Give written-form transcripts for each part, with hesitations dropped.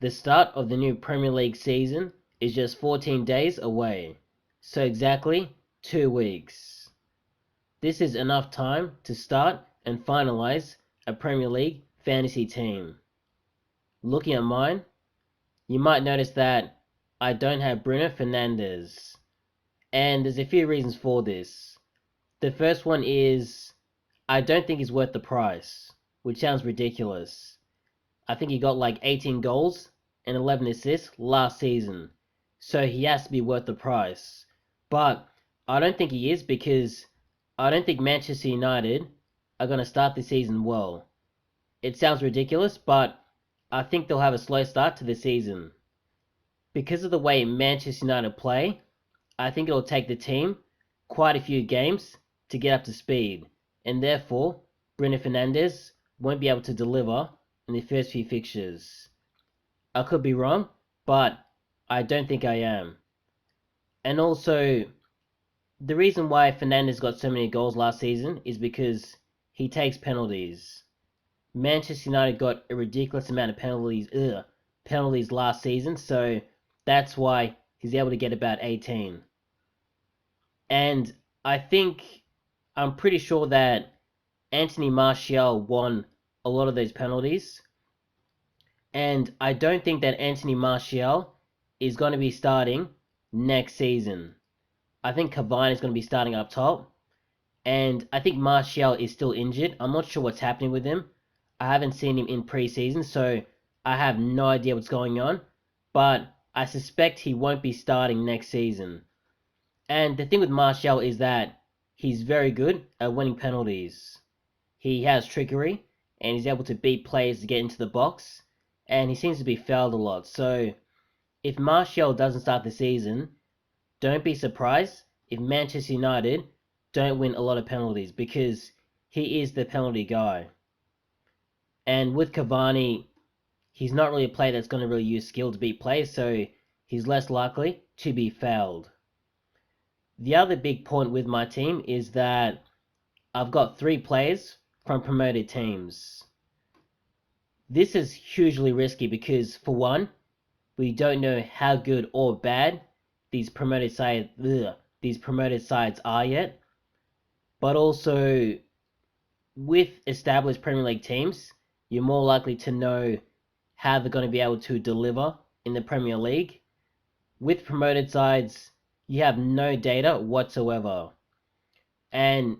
The start of the new Premier League season is just 14 days away, so exactly 2 weeks. This is enough time to start and finalize a Premier League fantasy team. Looking at mine, you might notice that I don't have Bruno Fernandes, and there's a few reasons for this. The first one is I don't think he's worth the price, which sounds ridiculous. I think he got like 18 goals and 11 assists last season, so he has to be worth the price. But I don't think he is because I don't think Manchester United are going to start the season well. It sounds ridiculous, but I think they'll have a slow start to the season. Because of the way Manchester United play, I think it'll take the team quite a few games to get up to speed, and therefore Bruno Fernandes won't be able to deliver in the first few fixtures. I could be wrong, but I don't think I am. And also, the reason why Fernandes got so many goals last season is because he takes penalties. Manchester United got a ridiculous amount of penalties last season, so that's why he's able to get about 18. And I'm pretty sure that Anthony Martial won a lot of those penalties. And I don't think that Anthony Martial is going to be starting next season. I think Cavani is going to be starting up top. And I think Martial is still injured. I'm not sure what's happening with him. I haven't seen him in preseason, so I have no idea what's going on. But I suspect he won't be starting next season. And the thing with Martial is that he's very good at winning penalties. He has trickery, and he's able to beat players to get into the box, and he seems to be fouled a lot. So if Martial doesn't start the season, don't be surprised if Manchester United don't win a lot of penalties because he is the penalty guy. And with Cavani, he's not really a player that's going to really use skill to beat players, so he's less likely to be fouled. The other big point with my team is that I've got 3 players from promoted teams. This is hugely risky because, for one, we don't know how good or bad these promoted sides are yet. But also, with established Premier League teams, you're more likely to know how they're going to be able to deliver in the Premier League. With promoted sides, you have no data whatsoever. And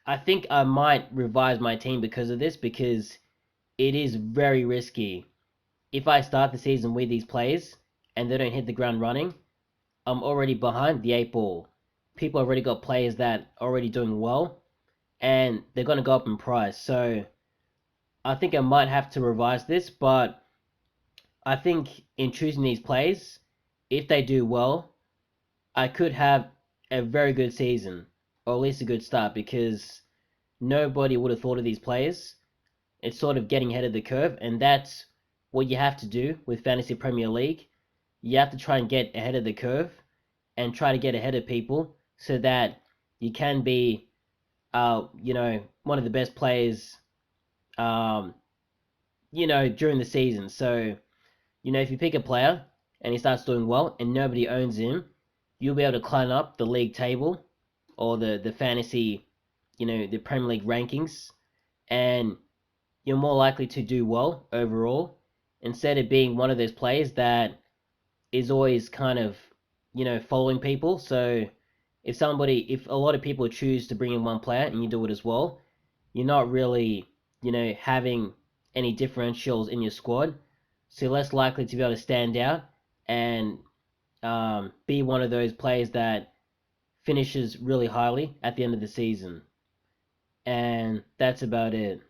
I think I might revise my team because of this, because it is very risky. If I start the season with these players and they don't hit the ground running, I'm already behind the 8 ball. People already got players that are already doing well, and they're going to go up in price. So I think I might have to revise this, but I think in choosing these players, if they do well, I could have a very good season, or at least a good start, because nobody would have thought of these players. It's sort of getting ahead of the curve, and that's what you have to do with Fantasy Premier League. You have to try and get ahead of the curve and try to get ahead of people so that you can be, one of the best players, during the season. So, if you pick a player and he starts doing well and nobody owns him, you'll be able to climb up the league table or the fantasy, the Premier League rankings, and you're more likely to do well overall instead of being one of those players that is always kind of, following people. So if a lot of people choose to bring in one player and you do it as well, you're not really, having any differentials in your squad. So you're less likely to be able to stand out and be one of those players that finishes really highly at the end of the season. And that's about it.